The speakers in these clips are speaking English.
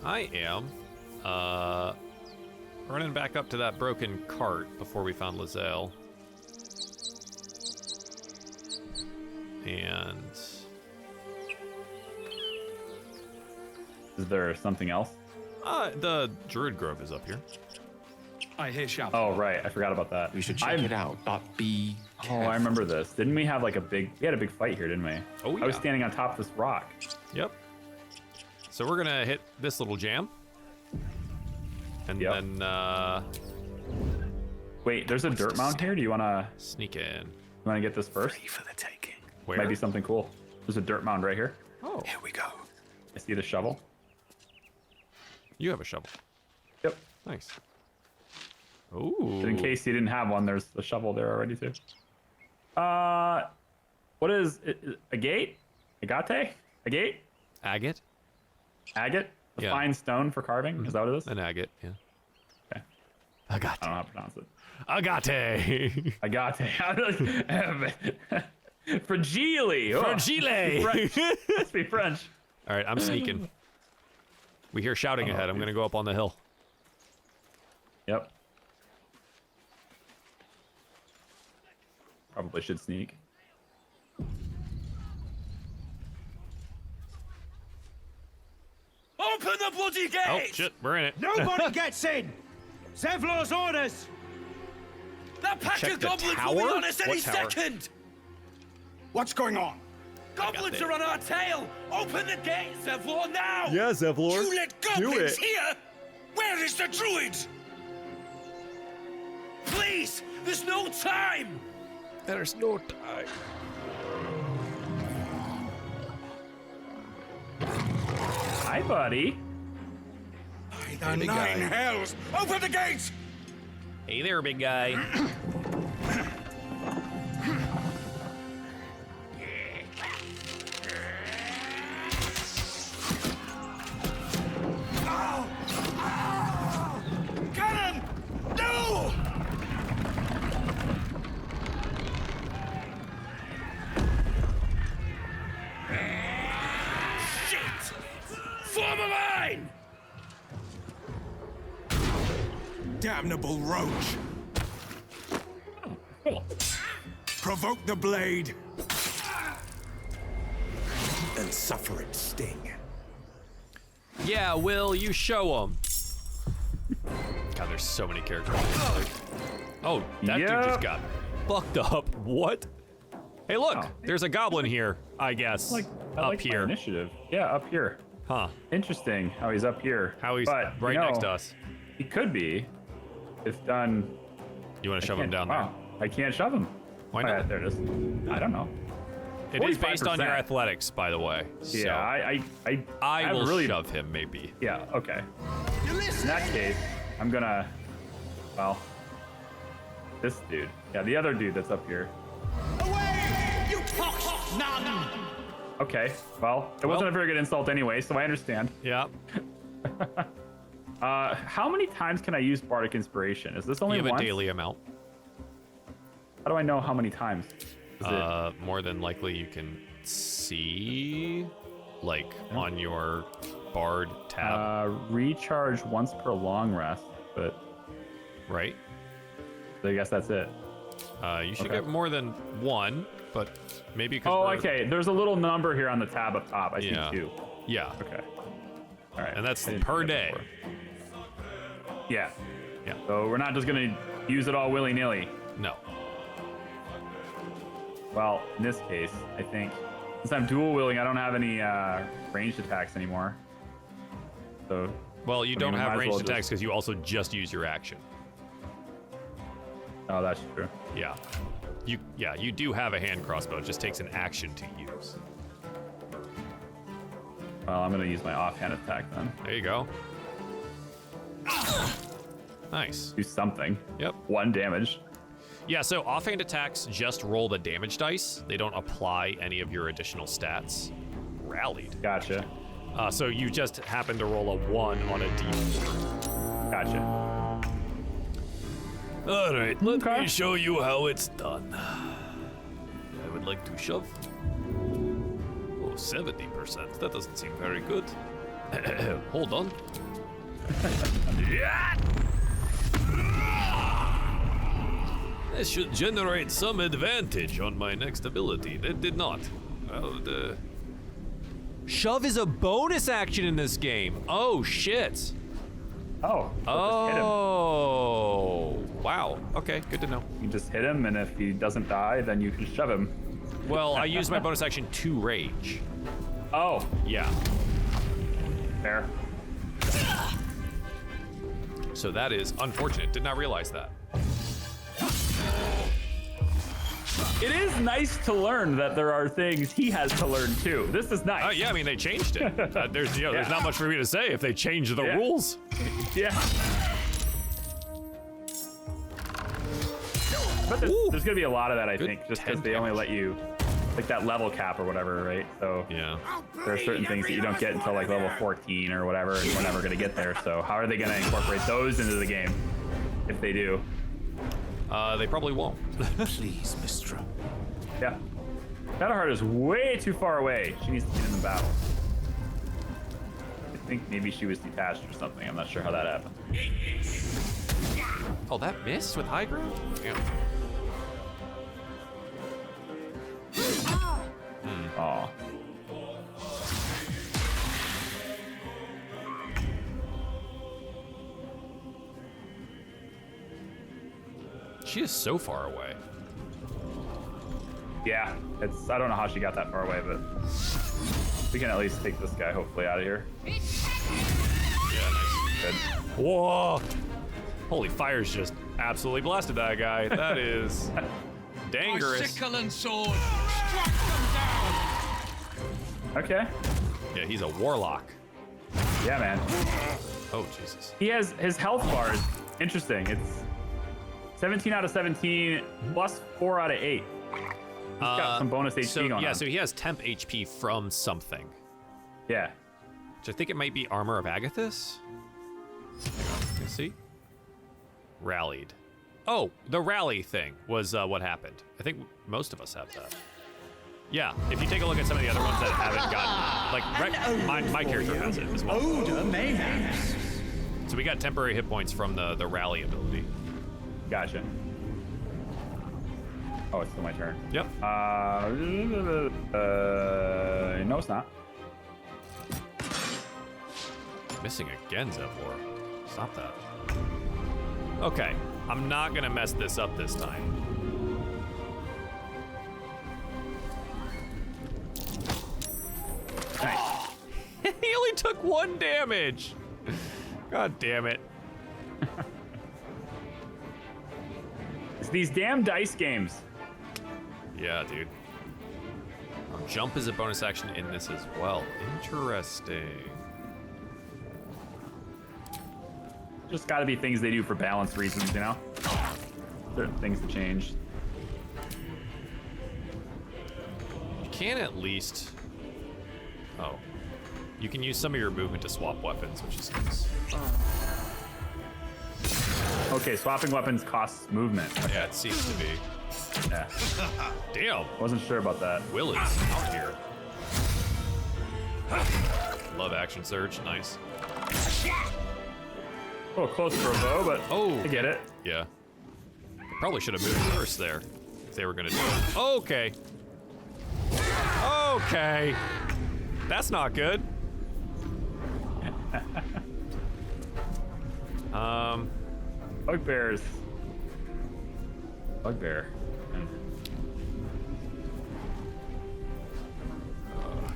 I am running back up to that broken cart before we found Lizelle. And is there something else? the Druid Grove is up here. I hear shouting. Oh, right. I forgot about that. We should check it out, but be careful. Oh, I remember this. Didn't we have like we had a big fight here, didn't we? Oh, yeah. I was standing on top of this rock. Yep. So we're gonna hit this little jam. And then, Wait, there's a dirt mound here. Do you wanna sneak in? get this first? Free for the taking. Where? Might be something cool. There's a dirt mound right here. Oh, Here we go. I see the shovel. you have a shovel. Yep. Nice. Ooh. In case you didn't have one, there's a shovel there already too. What is it? A gate? Agate? A gate? Agate? Agate? A Yeah. fine stone for carving? Is that what it is? An agate, yeah. Okay. Agate. I don't know how to pronounce it. Agate. Agate. Fragile. Oh, Fragile. French. Must be French. All right, I'm sneaking. We hear shouting ahead. I'm gonna go up on the hill. Yep. Probably should sneak. Open the bloody gate! Oh shit, we're in it. Nobody gets in! Zevlor's orders! That pack Check of the goblins tower? will be on us any What tower? second! What's going on? Goblins it. are on our tail! Open the gate, Zevlor, now! Yeah, Zevlor. You let goblins here? Where is the druid? Please! There's no time! There's no time. Hi, buddy. By the big nine guy. hells! Open the gates! Hey there, big guy. Get him! No! Shit! Form a line! Damnable roach! Provoke the blade! And suffer its sting. Yeah, Will, you show him. God, there's so many characters. Oh, that dude just got fucked up. What? Hey, look, Oh. there's a goblin here, I guess. I up like my here. initiative. Yeah, up here. Huh. Interesting how he's up here. How he's But, right you know, next to us. He could be. If done. You want to shove him down Wow, I can't shove him. Why Oh, yeah, not? there it is. I don't know. It is based on your 45%. athletics, by the way. So Yeah, I have will really, shove him, maybe. Yeah, okay. In that case, I'm gonna, well, this dude. Yeah, the other dude that's up here. Away! You pox none! Okay, well, it wasn't a very good insult anyway, so I understand. Yeah. How many times can I use Bardic Inspiration? Is this only You have once? a daily amount. How do I know how many times? Is it? More than likely you can see, like, on your Bard tab, Recharge once per long rest, but right? I guess that's it. You should Okay. get more than one, but maybe because Oh, okay. There's a little number here on the tab up top. I Yeah. see 2. Yeah, Okay. All right. and that's I didn't per see that day. before. Yeah. Yeah. So we're not just gonna use it all willy-nilly. No. Well, in this case, I think since I'm dual wielding, I don't have any ranged attacks anymore. So. Well, you don't we have might as ranged well attacks just- because you also just use your action. Oh, that's true. Yeah. You do have a hand crossbow. It just takes an action to use. Well, I'm gonna use my offhand attack then. There you go. Nice. Do something. Yep. 1 damage. Yeah, so offhand attacks just roll the damage dice. They don't apply any of your additional stats. Rallied. Gotcha. So you just happen to roll a 1 on a d4. Gotcha. All right, let Okay. me show you how it's done. I would like to shove. Oh, 70%. That doesn't seem very good. Hold on. This should generate some advantage on my next ability. That did not. Shove is a bonus action in this game. Oh, shit. Oh. Oh. Wow. Okay, good to know. You just hit him, and if he doesn't die, then you can shove him. Well, I used my bonus action to rage. Oh. Yeah. Fair. So that is unfortunate. Did not realize that. It is nice to learn that there are things he has to learn too. This is nice. Yeah, I mean they changed it. There's not much for me to say if they change the rules. Yeah. But there's gonna be a lot of that, I think, just because they only let you, like that level cap or whatever, right? So yeah, there are certain things that you don't get until like level 14 or whatever, and we're never gonna get there. So how are they gonna incorporate those into the game? If they do. They probably won't. Please, Mistra. Yeah. Shadowheart is way too far away. She needs to get in the battle. I think maybe she was detached or something. I'm not sure how that happened. Oh, that missed with high ground? Yeah. Aw. She is so far away. Yeah, I don't know how she got that far away, but we can at least take this guy hopefully out of here. Yeah, nice. Good. Whoa! Holy fire's just absolutely blasted that guy. That is dangerous. My sickle and sword, strike them down. Okay. Yeah, he's a warlock. Yeah, man. Oh, Jesus. He has his health bar is interesting. It's 17 out of 17 plus 4 out of 8. He's got some bonus HP going on. So he has temp HP from something. Yeah. Which I think it might be Armor of Agathis. Hang on, let me see. Rallied. Oh, the rally thing was what happened. I think most of us have that. Yeah, if you take a look at some of the other ones that haven't gotten, like, my character has it as well. Odor mayhaps. So we got temporary hit points from the rally ability. Gotcha. Oh, it's still my turn. Yep. No, it's not. Missing again, Zevlor. Stop that. Okay, I'm not gonna mess this up this time. Nice. He only took 1 damage. God damn it. It's these damn dice games. Yeah, dude. Jump is a bonus action in this as well. Interesting. Just gotta be things they do for balance reasons, you know? Certain things to change. You can at least... Oh. You can use some of your movement to swap weapons, which is nice. Okay, swapping weapons costs movement. Okay. Yeah, it seems to be. Yeah. Damn. Wasn't sure about that. Wyll is out here. Love action surge. Nice. Oh, close for a bow, but Oh. I get it. Yeah. Probably should have moved first there. If they were gonna do it. Okay. Okay. That's not good. Bugbears. Bugbear.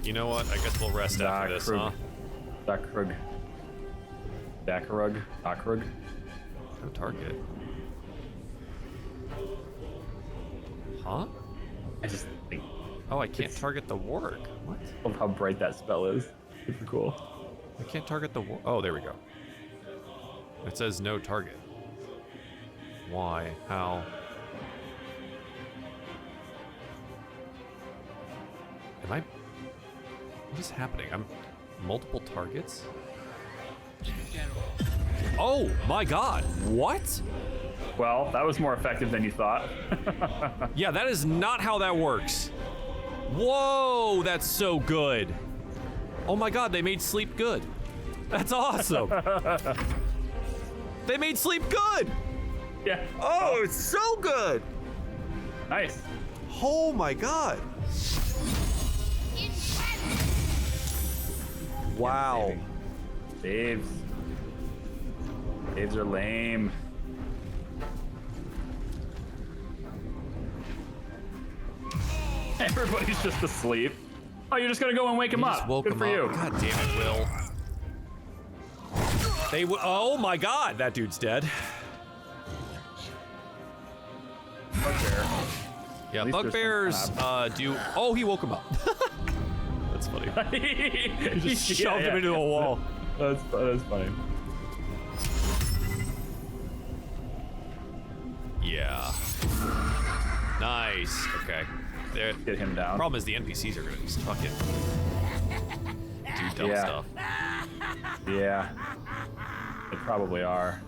You know what? I guess we'll rest after this, huh? Dakrug. Dakrug. No target. Huh? I just think Oh, I can't target the warg. What? of how bright that spell is. Super cool. I can't target the warg. Oh, there we go. It says no target. Why? How? Am I... What is happening? I'm... Multiple targets? Oh my god! What? Well, that was more effective than you thought. Yeah, that is not how that works. Whoa, that's so good. Oh my god, they made sleep good. That's awesome. They made sleep good. Yeah. Oh, it's so good. Nice. Oh my god. Wow. Saves. Saves are lame. Everybody's just asleep. Oh, you're just gonna go and wake him You up. just woke Good him for up. you. God damn it, Will. Oh my god, that dude's dead. Bugbear. Yeah, least there's bugbears some do. Oh, he woke him up. That's funny. He Just shoved him into the wall. That's funny. Yeah. Nice. Okay. There. Get him down. Problem is the NPCs are gonna just fucking do dumb Yeah. stuff. Yeah. They probably are.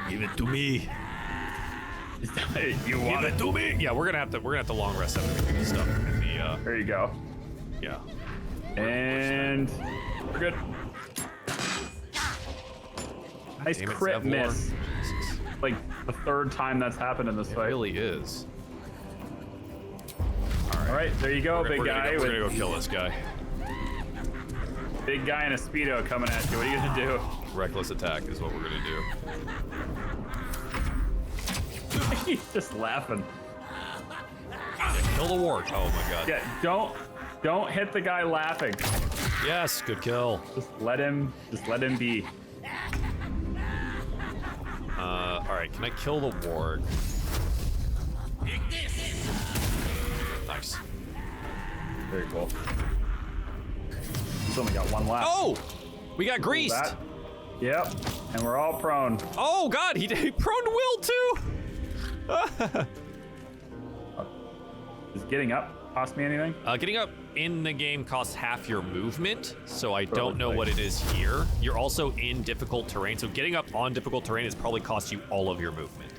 Give it to me. You want it? to me. Yeah, we're gonna have to long rest after we do this stuff. In the, There you go. yeah. And we're good. Nice Damn it, crit Zevlor. miss. Jesus. Like the third time that's happened in this It fight. really is. All right, there you go, big We're guy. gonna with go kill this guy. Big guy in a Speedo coming at you. What are you gonna do? Reckless attack is what we're gonna do. He's just laughing. Kill the wart. Oh my god. Yeah, don't hit the guy laughing. Yes, good kill. Just let him be. All right, can I kill the wart? Nice. Very cool. He's only got one left. Oh, we got greased. That. Yep, and we're all prone. Oh god, he prone Will too. Is getting up cost me anything? Getting up in the game costs half your movement, so I Probably don't know what it is here. You're also in difficult terrain, so getting up on difficult terrain has probably cost you all of your movement.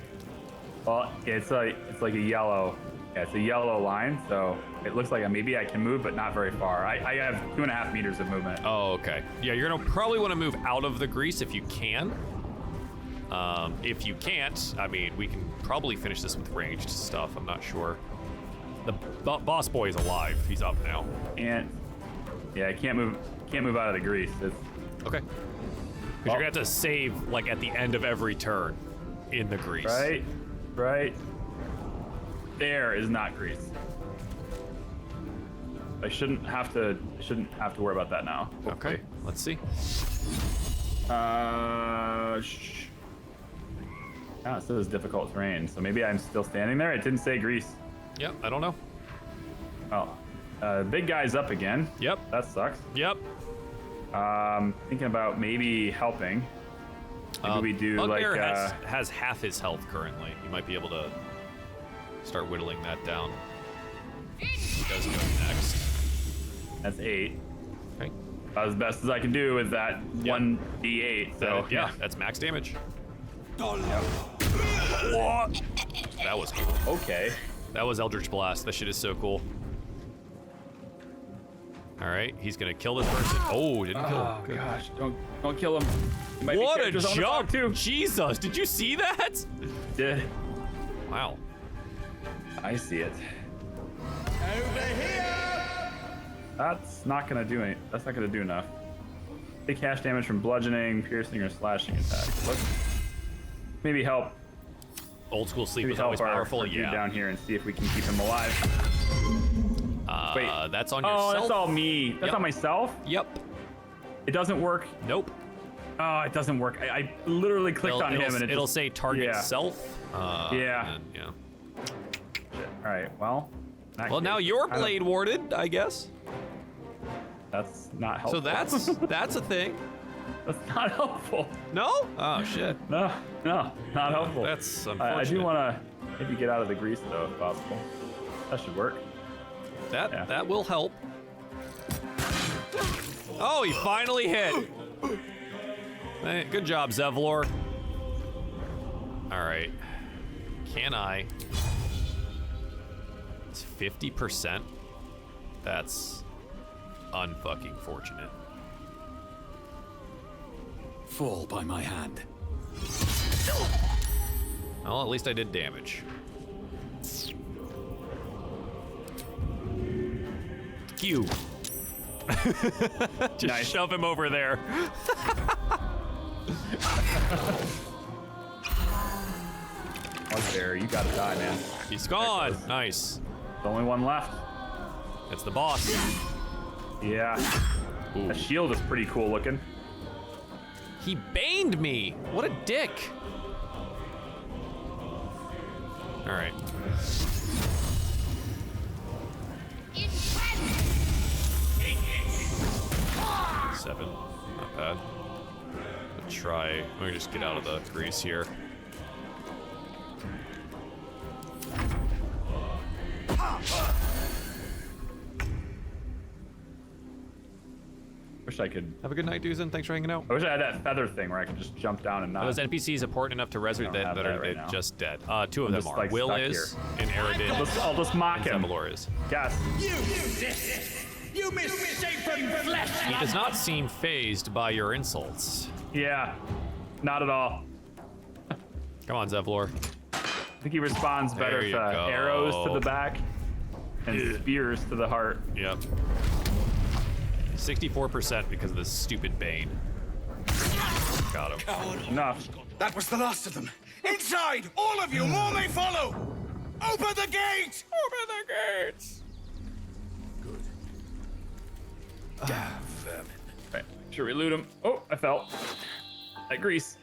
Well, it's like a yellow. Yeah, it's a yellow line, so it looks like maybe I can move, but not very far. I have 2.5 meters of movement. Oh, okay. Yeah, you're gonna probably want to move out of the grease if you can. If you can't, I mean, we can probably finish this with ranged stuff. I'm not sure. The boss boy is alive. He's up now. And yeah, I can't move out of the grease. It's, Okay. Because you're gonna have to save like at the end of every turn in the grease. right. There is not grease. I shouldn't have to worry about that now. Okay. Hopefully. Let's see. It says difficult terrain, so maybe I'm still standing there. It didn't say grease. Yep. I don't know. Oh, big guy's up again. Yep. That sucks. Yep. Thinking about maybe helping. Maybe we do Bugbear like has half his health currently. You might be able to start whittling that down. He does go next. that's 8. Okay. As best as I can do with that 1d8. So Yeah, that's max damage. That was cool. Okay. That was Eldritch Blast. That shit is so cool. All right, he's gonna kill this person. Oh, didn't kill him. Good. Gosh, don't kill him. He might be What a characters I wanna talk jump! to. Jesus, did you see that? Did Wow. I see it? That's not gonna do any. That's not gonna do enough. Take cash damage from bludgeoning, piercing, or slashing attacks. Let's maybe help. Old school sleep Maybe was help always our powerful. dude Yeah. down here and see if we can keep him alive. Wait. That's on Oh, yourself. that's all me. That's Yep. on myself. Yep. It doesn't work. Nope. Oh, it doesn't work. I literally clicked on him and it'll just, say target yeah. self. Yeah. And, yeah. Shit. All right. Well. in that Well, now case, you're I don't- blade warded, I guess. That's not helpful. So that's a thing. that's not helpful. No? Oh shit. No, not helpful. That's I unfortunate. do want to maybe get out of the grease though, if possible. That should work. Yeah. That will help. Oh, he finally hit. Hey, good job, Zevlor. All right. Can I? It's 50%. That's unfucking fortunate. Fall by my hand. Well, at least I did damage. Q. Just Nice. shove him over there. Bugbear, you gotta die, man. He's gone. Nice. The only one left. It's the boss. Yeah. Ooh. The shield is pretty cool looking. He baned me. What a dick. All right. Seven. Not bad. I'll try. Let me just get out of the grease here. Wish I could. Have a good night, Duzen. Thanks for hanging out. I wish I had that feather thing where I could just jump down and not. Are those NPCs important enough to resurrect I don't that have are that right now. just dead? Two of I'm them just, are. like, Wyll stuck is, here. and Aridin, I'll just mock and him. Zevlor is. Yes. You misshapen flesh! He does not seem phased by your insults. Yeah. Not at all. Come on, Zevlor. I think he responds better There to you go. arrows to the back and spears to the heart. Yep. 64% because of this stupid Bane. Got him. Enough. That was the last of them. Inside! All of you! More may follow! Open the gate! Open the gates! Damn vermin. Right. Sure, we loot him. Oh, I fell. That grease.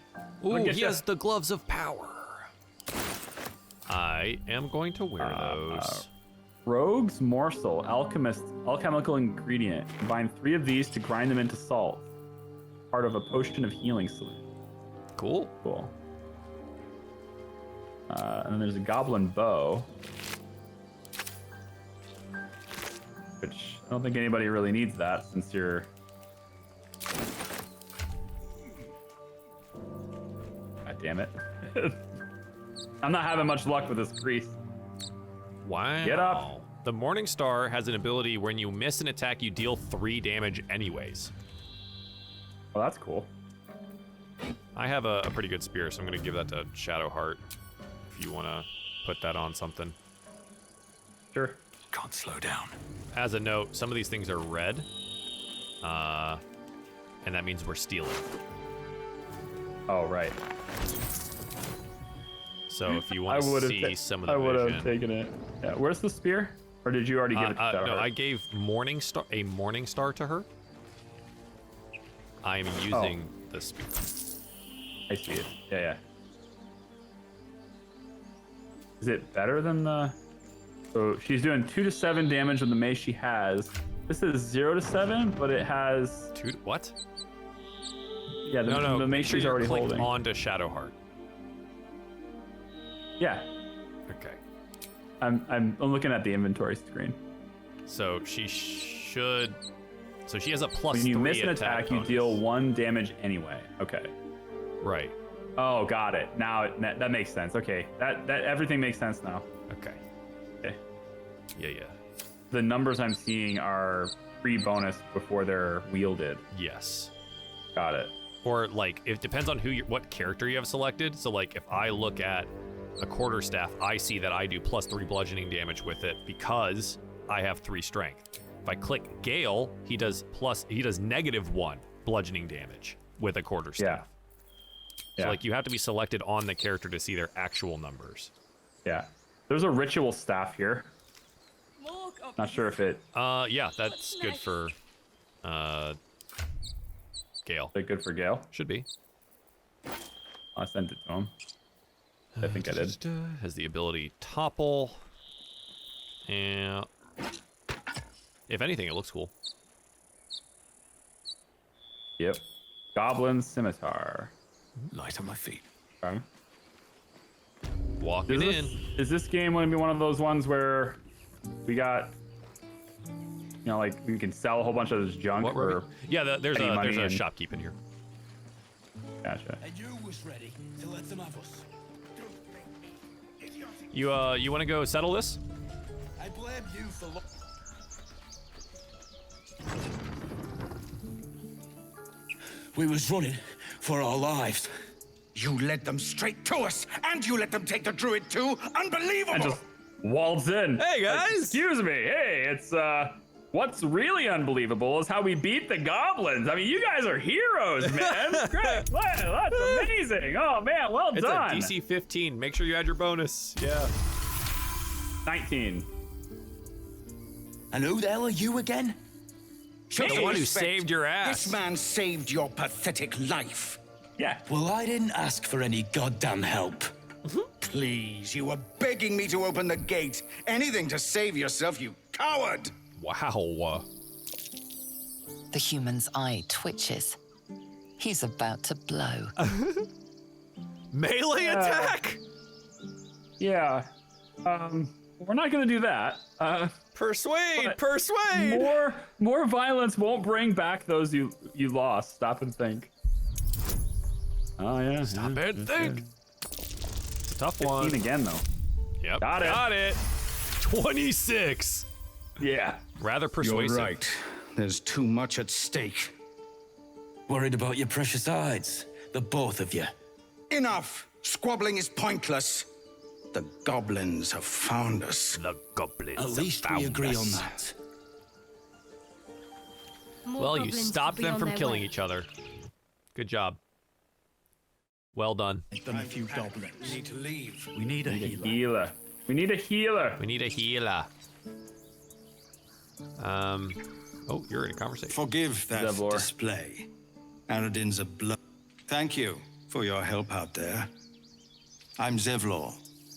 Ooh, I'll get he ya. has the gloves of power. I am going to wear those. Rogue's Morsel, Alchemist, alchemical ingredient. Combine 3 of these to grind them into salt. Part of a potion of healing solution. Cool. Cool. And then there's a goblin bow. Which I don't think anybody really needs that since you're... God damn it. I'm not having much luck with this grease. Wow. Get up. The Morning Star has an ability when you miss an attack, you deal 3 damage anyways. Well, that's cool. I have a pretty good spear, so I'm going to give that to Shadowheart if you want to put that on something. Sure. Can't slow down. As a note, some of these things are red, and that means we're stealing. Oh, right. So if you want to see some of the I would vision, have taken it. Yeah, where's the spear? Or did you already give it to Shadowheart? no, I gave a Morning Star to her. I am using the spear. I see it. Yeah, yeah. Is it better than the... So she's doing 2 to 7 damage with the mace she has. This is 0 to 7, but it has... What? Yeah, the, No. the mace Make sure she's you're already clicked holding. onto Shadowheart. Yeah, Okay. I'm looking at the inventory screen. So she should. So she has a plus When you 3 miss an attack, you bonus. deal 1 damage anyway. Okay. Right. Oh, got it. Now that makes sense. Okay, that everything makes sense now. Okay. Okay. Yeah. The numbers I'm seeing are pre-bonus before they're wielded. Yes. Got it. Or like it depends on what character you have selected. So like if I look at a quarterstaff, I see that I do plus 3 bludgeoning damage with it because I have 3 strength. If I click Gale, he does -1 bludgeoning damage with a quarterstaff. Yeah. So like you have to be selected on the character to see their actual numbers. Yeah. There's a ritual staff here. Not sure if it Yeah, that's good for Gale. is it good for Gale. Should be. I sent it to him. I think I did. Has the ability topple. And if anything, it looks cool. Yep. Goblin scimitar. Light on my feet. Okay. Walking in. Is this game going to be one of those ones where we got, like we can sell a whole bunch of this junk What were for? we? Yeah, there's any money a and- shopkeep in here. Gotcha. And you was ready to let them have us. You want to go settle this? I blame you for We was running for our lives. You led them straight to us, and you let them take the druid too? Unbelievable! And just waltz in. Hey, Like, guys. excuse me. Hey, it's what's really unbelievable is how we beat the goblins. I mean, you guys are heroes, man. Great. Wow, that's amazing. Oh man, well It's done. a DC 15. Make sure you add your bonus. Yeah. 19. And who the hell are you again? Show The some one who respect. saved your ass. This man saved your pathetic life. Yeah. Well, I didn't ask for any goddamn help. Please, you were begging me to open the gate. Anything to save yourself, you coward! Wow. The human's eye twitches. He's about to blow. Melee attack. Yeah. We're not gonna do that. Persuade. More violence won't bring back those you lost. Stop and think. Oh yeah. Stop it. Think. It's a tough 15 one. again though. Yep. Got it. 26. Yeah. Rather persuasive. You're right. There's too much at stake. Worried about your precious hides, the both of you. Enough! Squabbling is pointless. The goblins have found us. The goblins. At least found we agree us. on that. Well, you stopped them from killing each other. Good job. Well done. Done a few goblins. We need to leave. We need a healer. Healer. We need a healer. We need a healer. Oh, you're in a conversation. Forgive that Zevlor. display. Aradin's a blow. Thank you for your help out there. I'm Zevlor.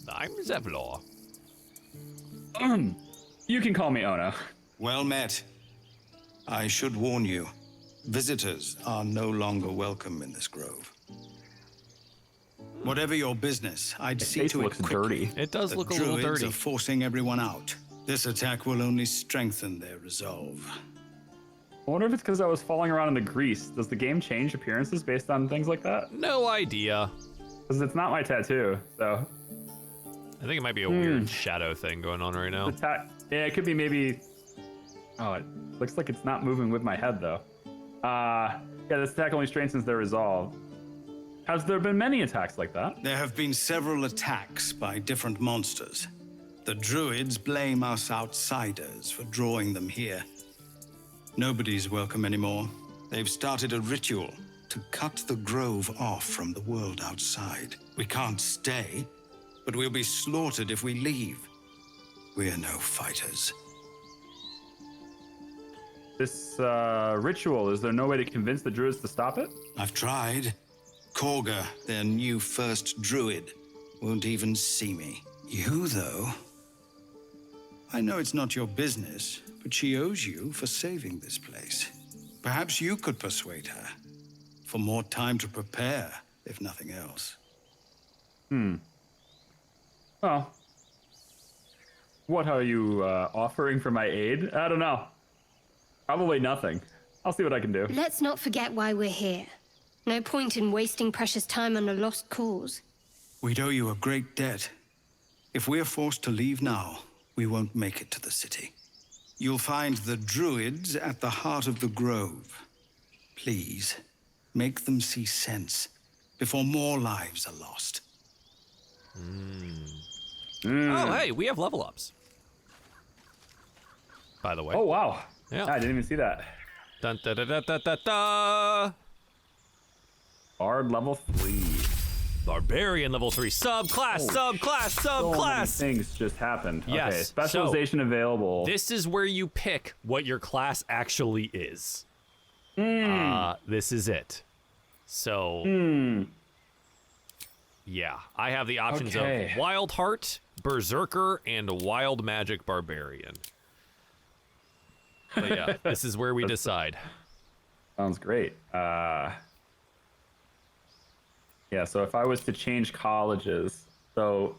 I'm Zevlor. You can call me Ono. Well met. I should warn you, visitors are no longer welcome in this grove. Whatever your business, I'd see Face to it looks quickly. dirty. It does The look a little druids dirty. are forcing everyone out. This attack will only strengthen their resolve. I wonder if it's because I was falling around in the grease. Does the game change appearances based on things like that? No idea. Because it's not my tattoo, so. I think it might be a weird shadow thing going on right now. Yeah, it could be maybe. Oh, it looks like it's not moving with my head though. Yeah, this attack only strengthens their resolve. Has there been many attacks like that? There have been several attacks by different monsters. The druids blame us outsiders for drawing them here. Nobody's welcome anymore. They've started a ritual to cut the grove off from the world outside. We can't stay, but we'll be slaughtered if we leave. We're no fighters. This ritual, is there no way to convince the druids to stop it? I've tried. Korga, their new first druid, won't even see me. You, though. I know it's not your business, but she owes you for saving this place. Perhaps you could persuade her. For more time to prepare, if nothing else. Well, what are you offering for my aid? I don't know. Probably nothing. I'll see what I can do. Let's not forget why we're here. No point in wasting precious time on a lost cause. We'd owe you a great debt. If we're forced to leave now, we won't make it to the city. You'll find the druids at the heart of the grove. Please, make them see sense before more lives are lost. Oh, hey, we have level ups. By the way. Oh, wow. Yeah. I didn't even see that. Dun, da, da, da, da, da, da. Bard level 3. Barbarian level 3. Subclass, subclass, So many subclass. things just happened. Yes, Okay, specialization available. This is where you pick what your class actually is. This is it. So, yeah, I have the options Okay. of Wild Heart, Berserker, and Wild Magic Barbarian. But yeah, this is where we decide. Sounds great. Yeah, so if I was to change colleges, so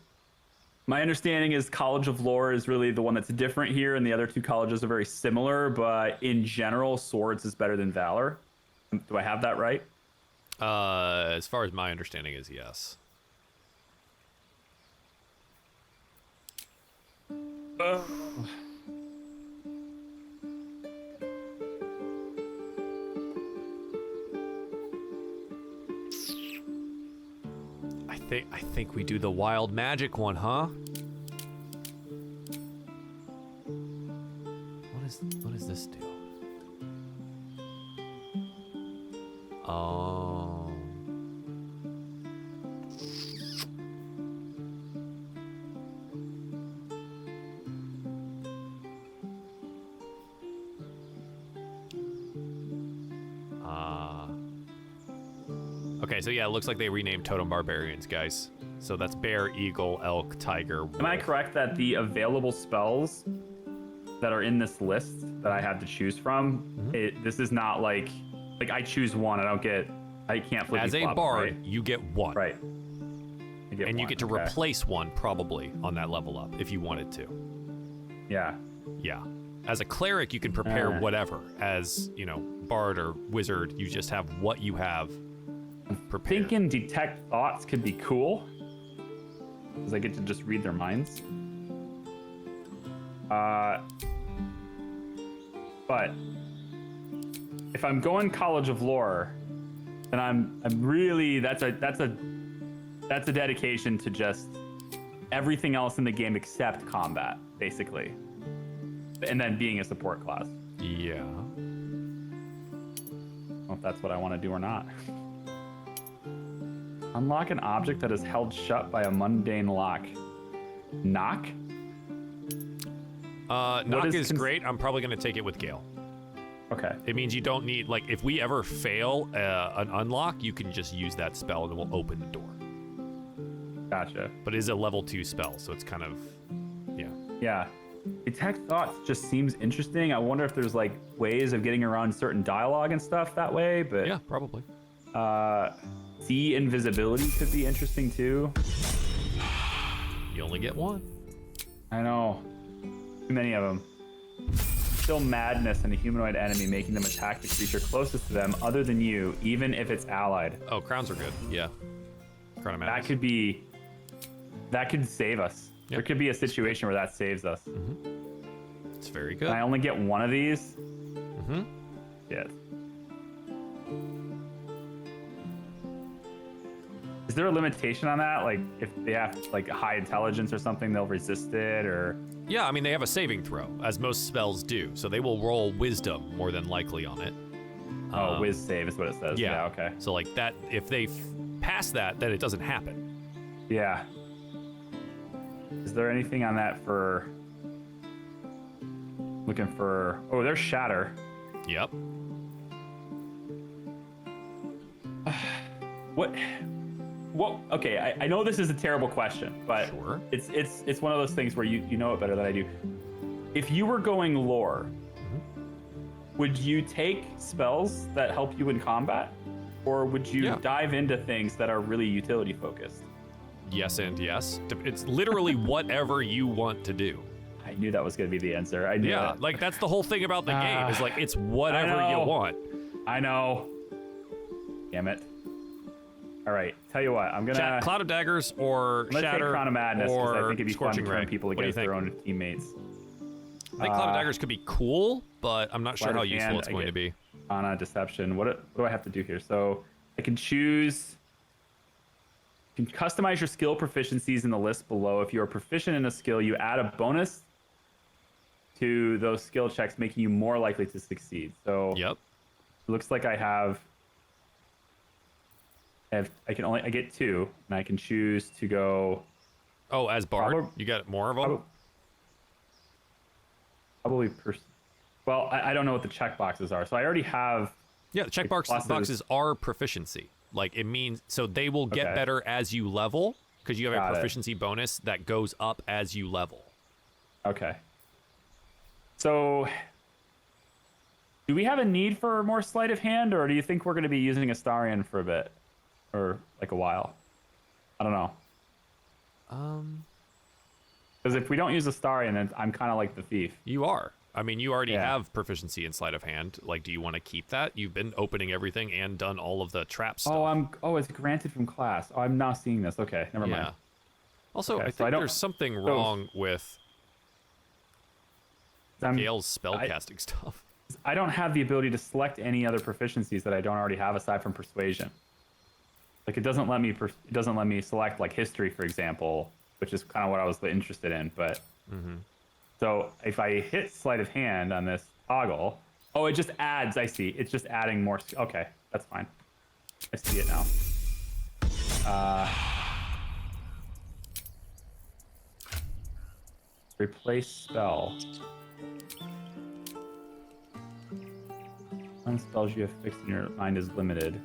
my understanding is College of Lore is really the one that's different here, and the other two colleges are very similar, but in general, Swords is better than Valor. Do I have that right? As far as my understanding is, yes. think we do the wild magic one, huh? What does this do? Oh. Okay, so yeah, it looks like they renamed Totem Barbarians, guys. So that's bear, eagle, elk, tiger, wolf. Am I correct that the available spells that are in this list that I have to choose from, this is not like I choose one, I can't flip As a flop, bard, right? you get one. Right. And you get to replace one, probably, on that level up, if you wanted to. Yeah. Yeah. As a cleric, you can prepare whatever. As, bard or wizard, you just have what you have prepared. Thinking detect thoughts could be cool, because I get to just read their minds. But if I'm going College of Lore, then I'm really that's a dedication to just everything else in the game except combat, basically, and then being a support class. Yeah. I don't know if that's what I want to do or not. Unlock an object that is held shut by a mundane lock. Knock? Knock is great. I'm probably going to take it with Gale. Okay. It means you don't need, if we ever fail an unlock, you can just use that spell and it will open the door. Gotcha. But it is a level 2 spell, so it's kind of, yeah. Yeah. Detect thoughts just seems interesting. I wonder if there's ways of getting around certain dialogue and stuff that way, but Yeah, probably. See invisibility could be interesting too. You only get one. I know. Too many of them. Still madness and a humanoid enemy, making them attack the creature closest to them other than you, even if it's allied. Oh, crowns are good. Yeah. Crown of Madness. That could save us. Yep. There could be a situation where that saves us. It's very good. Can I only get one of these? Mm-hmm. Yes. Is there a limitation on that? If they have high intelligence or something, they'll resist it, or? Yeah, I mean, they have a saving throw, as most spells do. So they will roll wisdom more than likely on it. Whiz save is what it says. Yeah, okay. So that, if they pass that, then it doesn't happen. Yeah. Is there anything on that for looking for? Oh, there's shatter. Yep. What? Okay, I know this is a terrible question, but Sure. it's one of those things where you know it better than I do. If you were going lore, would you take spells that help you in combat, or would you dive into things that are really utility focused? Yes and yes. It's literally whatever you want to do. I knew that was going to be the answer. I knew it. That's the whole thing about the game, is it's whatever you want. I know. Damn it. All right, tell you what, I'm gonna Cloud of Daggers or let's Shatter take Crown of Madness, because I or think it'd be fun to Scorching turn Ray. people What do you against their think? own teammates. I think Cloud of Daggers could be cool, but I'm not sure Sleight how of useful hand, it's I going get to be. Ana, Deception. What do I have to do here? So I can choose. You can customize your skill proficiencies in the list below. If you are proficient in a skill, you add a bonus to those skill checks, making you more likely to succeed. So Yep. it looks like I get 2, and I can choose to go. Oh, as Bard, Probab- you got more of them? Probably. Well, I don't know what the check boxes are, so I already have. Yeah, the check boxes are proficiency. It means, so they will get Okay. better as you level, because you have Got a it. proficiency bonus that goes up as you level. Okay. So, do we have a need for more sleight of hand, or do you think we're going to be using Astarion for a bit, or a while? I don't know. Because if we don't use Astarion, then I'm kind of like the thief. You are. I mean, you already Yeah. have proficiency in sleight of hand. Do you want to keep that? You've been opening everything and done all of the trap stuff. It's granted from class. Oh, I'm now seeing this. Okay, never mind. Also, Okay, I so think I don't- there's something wrong with I'm- Gale's spellcasting stuff. I don't have the ability to select any other proficiencies that I don't already have aside from persuasion. Like it doesn't let me select like history, for example, which is kind of what I was interested in. But so if I hit sleight of hand on this toggle, oh, it just adds. I see. It's just adding more. Okay, that's fine. I see it now. Replace spell. Some spells you have fixed in your mind is limited.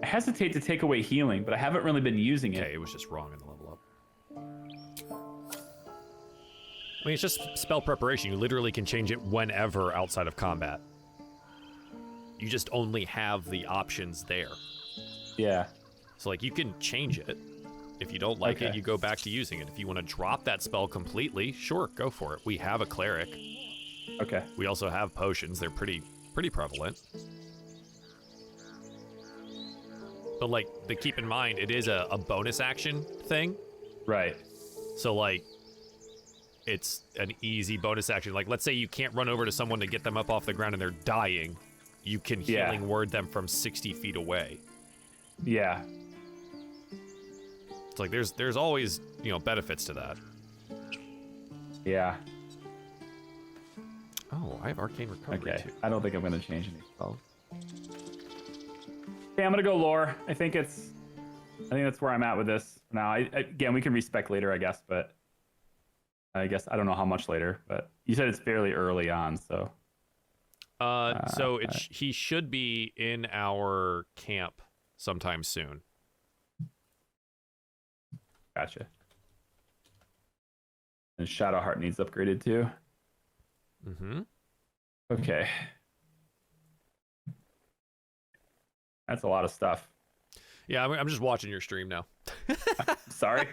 I hesitate to take away healing, but I haven't really been using it. Okay, it was just wrong in the level up. I mean, it's just spell preparation. You literally can change it whenever outside of combat. You just only have the options there. Yeah. So, like, you can change it. If you don't like it, you go back to using it. If you want to drop that spell completely, sure, go for it. We have a cleric. Okay. We also have potions. They're pretty prevalent. But, like, keep in mind, it is a bonus action thing. Right. So, like, it's an easy bonus action. Like, let's say you can't run over to someone to get them up off the ground and they're dying. You can healing word them from 60 feet away. Yeah. It's like there's always, benefits to that. Yeah. Oh, I have arcane recovery too. I don't think I'm gonna change any spells. Okay, I'm gonna go lore. I think that's where I'm at with this now. Again, we can respec later, I guess, but I don't know how much later. But you said it's fairly early on, so. He should be in our camp sometime soon. Gotcha. And Shadowheart needs upgraded too. Mm-hmm. Okay. That's a lot of stuff. Yeah, I'm just watching your stream now. Sorry.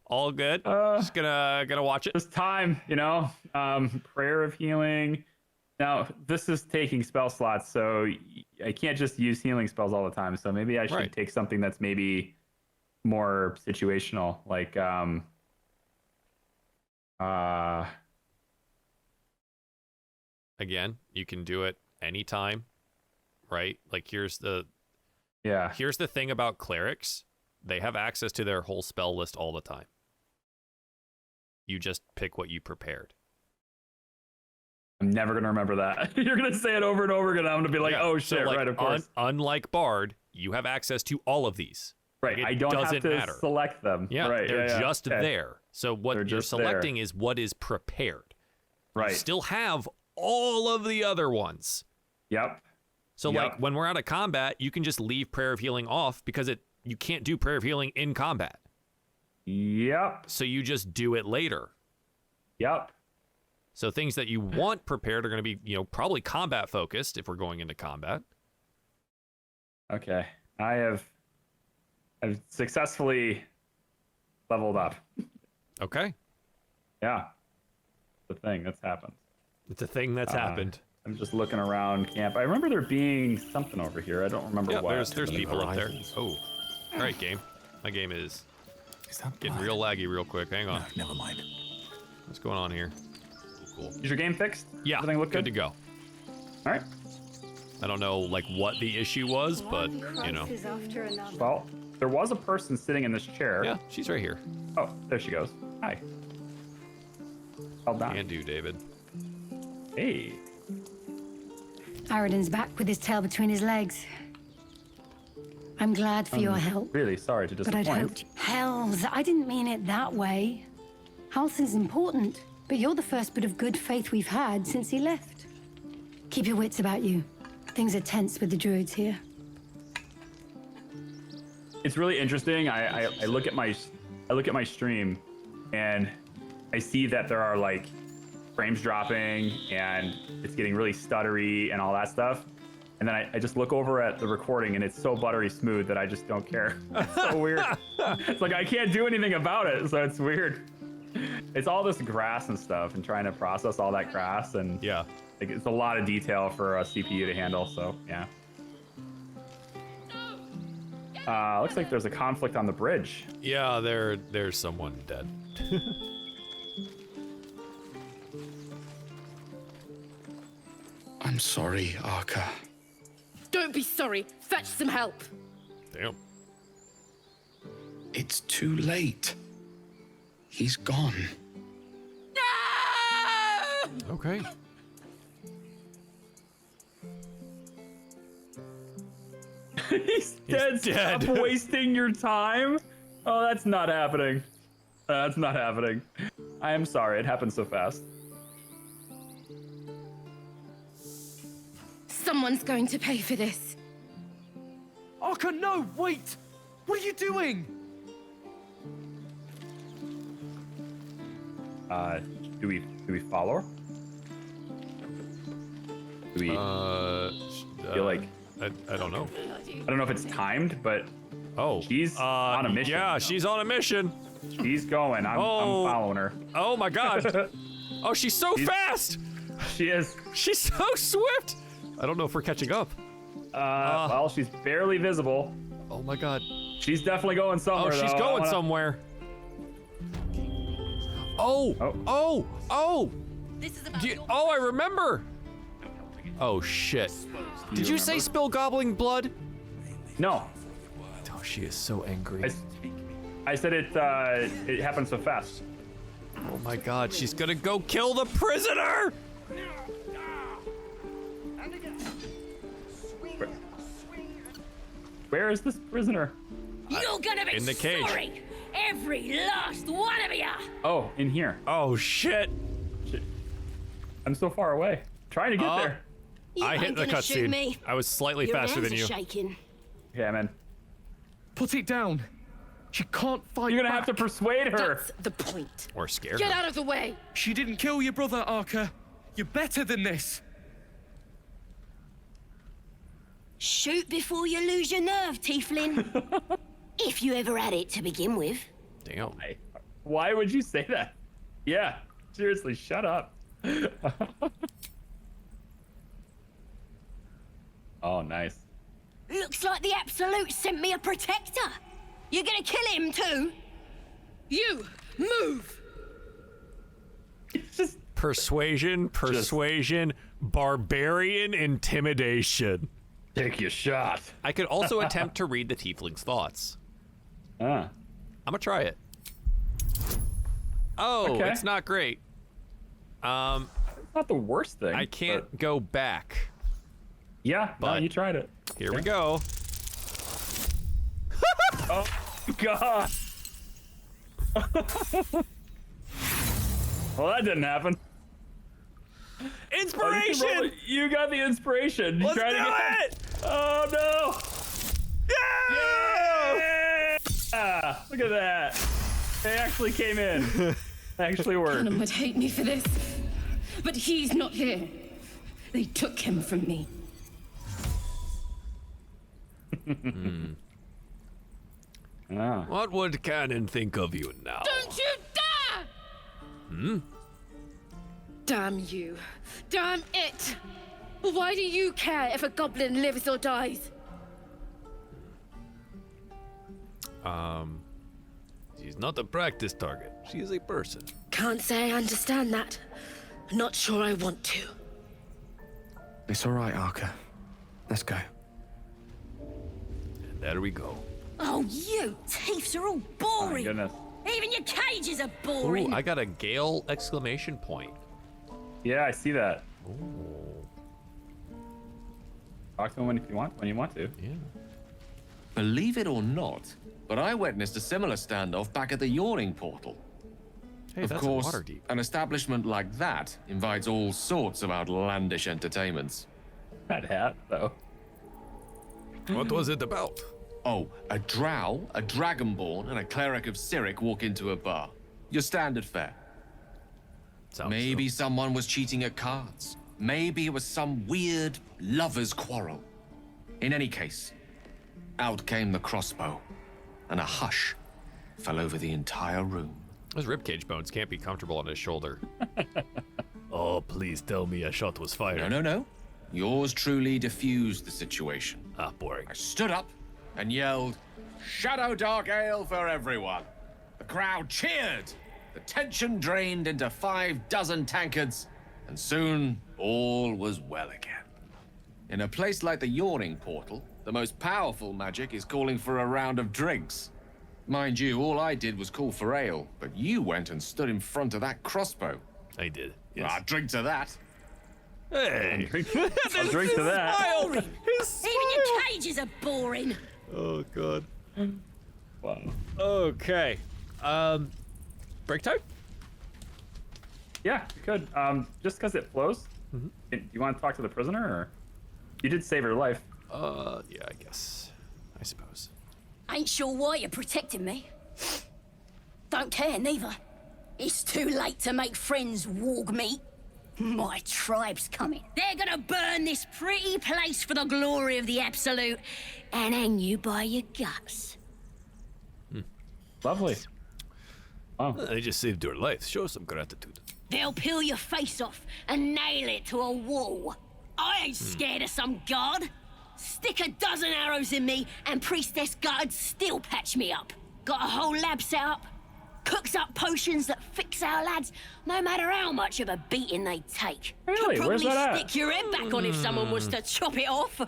All good. Just gonna watch it. Just time, prayer of healing. Now, this is taking spell slots, so I can't just use healing spells all the time. So maybe I should take something that's maybe more situational, like again, you can do it anytime, right? Like here's the thing about clerics. They have access to their whole spell list all the time. You just pick what you prepared. I'm never going to remember that. You're going to say it over and over again. I'm going to be like, oh, shit, so, like, right, of course. Unlike Bard, you have access to all of these. Right, Like, I don't have to matter. select them. Yeah, right, they're just there. So what you're selecting is what is prepared. Right. You still have all of the other ones. Yep. So, like, when we're out of combat, you can just leave Prayer of Healing off because you can't do Prayer of Healing in combat. Yep. So you just do it later. Yep. So things that you want prepared are going to be, probably combat focused if we're going into combat. Okay. I've successfully leveled up. Okay. Yeah. It's a thing that's happened. It's a thing that's happened. I'm just looking around camp. I remember there being something over here. I don't remember what. There's people up there. Oh. All right, game. My game is getting real laggy real quick. Hang on. No, never mind. What's going on here? Cool. Is your game fixed? Yeah. Everything look good to go. All right. I don't know what the issue was, but Well, there was a person sitting in this chair. Yeah, she's right here. Oh, there she goes. Hi. Well done. Can do, David. Hey. Aradin's back with his tail between his legs. I'm glad for your help. Really sorry to But disappoint. I'd hoped... Hells, I didn't mean it that way. Halsin's important, but you're the first bit of good faith we've had since he left. Keep your wits about you. Things are tense with the druids here. It's really interesting. I look at my stream, and I see that there are like frames dropping, and it's getting really stuttery and all that stuff. And then I just look over at the recording, and it's so buttery smooth that I just don't care. It's so weird. It's like I can't do anything about it, so it's weird. It's all this grass and stuff, and trying to process all that grass, and yeah, like, it's a lot of detail for a CPU to handle. So yeah. Looks like there's a conflict on the bridge. Yeah, there's someone dead. I'm sorry, Arca. Don't be sorry. Fetch some help. Damn. It's too late. He's gone. Okay. He's dead. dead. Stop wasting your time. Oh, that's not happening. That's not happening. I am sorry. It happened so fast. Someone's going to pay for this. Arca, no, wait! What are you doing? Do we follow her? Do we feel like I don't know. I don't know if it's timed, but Oh, she's on a mission. Yeah, she's on a mission. She's going. I'm following her. Oh my god. Oh, she's so fast. She is. She's so swift. I don't know if we're catching up. Well, she's barely visible. Oh my god. She's definitely going somewhere. Oh, she's though. going somewhere. Oh. This is about Oh, I remember. Oh shit. Did you say spill goblin blood? No. Oh, she is so angry. I said it happened so fast. Oh my god, she's gonna go kill the prisoner! Where is this prisoner? You're gonna be In the cage. sorry. Every last one of you. Oh, in here. Oh shit. I'm so far away. Trying to get there. You I hit ain't the gonna shoot cutscene. me. I was slightly Your faster hands than are you. shaking. Okay, I'm in. Put it down. She can't fight You're gonna back. have to persuade her. That's the point. Or scare Get her. out of the way. She didn't kill your brother, Arca. You're better than this. Shoot before you lose your nerve, Tiefling. If you ever had it to begin with. Damn. Why would you say that? Yeah, seriously, shut up. Oh, nice. Looks like the Absolute sent me a protector. You're gonna kill him too? You, move! It's just Persuasion, barbarian, intimidation. take your shot. I could also attempt to read the tiefling's thoughts. Ah. I'm gonna try it. Oh, Okay. it's not great. It's not the worst thing. I can't but- go back. Yeah, no, but- you tried it. Here we go. Oh, God. Well, that didn't happen. Inspiration! You got the inspiration. You Let's tried do to get it! Oh, no. Yeah! Yeah! Look at that. They actually came in. Actually worked. Connor would hate me for this, but he's not here. They took him from me. Ah. What would Cannon think of you now? Don't you dare! Damn you. Damn it! Why do you care if a goblin lives or dies? She's not a practice target. She is a person. Can't say I understand that. Not sure I want to. It's all right, Arca. Let's go. And there we go. Oh, you Tiefs are all My boring. goodness. Even your cages are Ooh, boring. I got a Gale exclamation point. Yeah, I see that. Talk to him when you want to. Yeah. Believe it or not, but I witnessed a similar standoff back at the Yawning Portal. Hey, Of that's course, a Waterdeep. an establishment like that invites all sorts of outlandish entertainments. That hat, though. What was it about? Oh, a drow, a dragonborn, and a cleric of Cyric walk into a bar. Your standard fare. Sounds Maybe someone was cheating at cards. Maybe it was some weird lover's quarrel. In any case, out came the crossbow, and a hush fell over the entire room. Those ribcage bones can't be comfortable on his shoulder. Oh, please tell me a shot was fired. No. Yours truly diffused the situation. Ah, boring. I stood up, and yelled, "Shadow Dark Ale for everyone." The crowd cheered. The tension drained into 6 tankards, and soon all was well again. In a place like the Yawning Portal, the most powerful magic is calling for a round of drinks. Mind you, all I did was call for ale, but you went and stood in front of that crossbow. I did. Yes. Ah, drink to that. Hey. I'll drink to that. Boring. Even your cages are boring. Oh god. Wow. Okay. Break time? Yeah, you could. Just because it flows. Do you want to talk to the prisoner, or you did save her life? Yeah, I guess. I suppose. Ain't sure why you're protecting me. Don't care, neither. It's too late to make friends, warg meat. My tribe's coming. They're gonna burn this pretty place for the glory of the Absolute and hang you by your guts. Lovely. Wow. They just saved your life. Show some gratitude. They'll peel your face off and nail it to a wall. I ain't scared of some god. Stick a dozen arrows in me and Priestess Guard'd still patch me up. Got a whole lab set up. Cooks up potions that fix our lads, no matter how much of a beating they take. Really? Could Where's probably that at? stick your head back on if someone was to chop it off.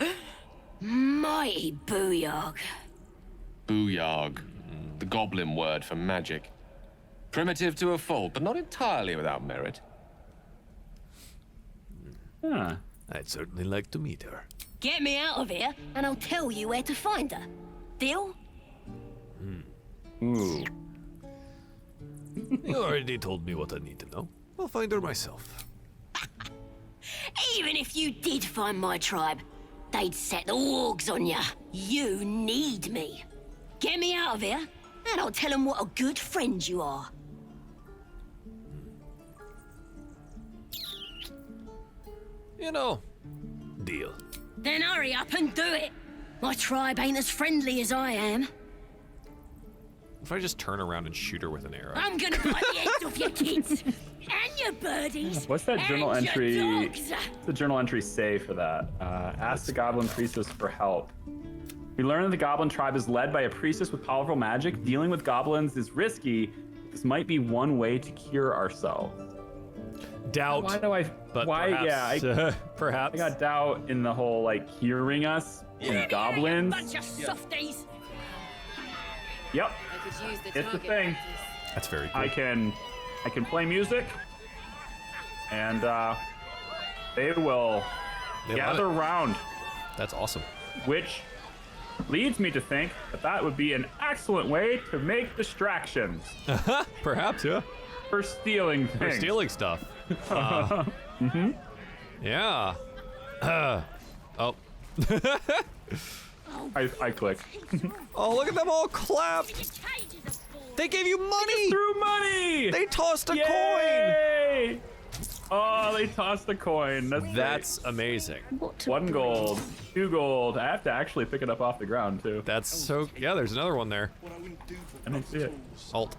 Mighty booyog. Booyog, the Goblin word for magic. Primitive to a fault, but not entirely without merit. Huh. I'd certainly like to meet her. Get me out of here, and I'll tell you where to find her. Deal? Ooh. You already told me what I need to know. I'll find her myself. Even if you did find my tribe, they'd set the wargs on ya. You need me. Get me out of here, and I'll tell them what a good friend you are. You know, deal. Then hurry up and do it. My tribe ain't as friendly as I am. If I just turn around and shoot her with an arrow. I'm gonna bite the heads off your kids and your birdies. What's that journal and entry? Your dogs. What's the journal entry say for that? Ask the Goblin Priestess for help. We learn that the Goblin tribe is led by a priestess with powerful magic. Dealing with goblins is risky. This might be one way to cure ourselves. Doubt. Why do I? But why? perhaps, Yeah, perhaps. I got doubt in the whole like curing us from goblins. Bunch of softies. Yep, it's the thing. That's very cool. I can play music, and they will They love gather it. round, That's awesome. which leads me to think that that would be an excellent way to make distractions Perhaps, yeah. for stealing For things. stealing stuff. Yeah. Oh. I click. Oh, look at them all clap. They gave you money. Threw money. They tossed a coin. Yay! Oh, they tossed a coin. That's amazing. 1 gold, 2 gold. I have to actually pick it up off the ground too. That's so. Yeah, there's another one there. I don't see it. Alt.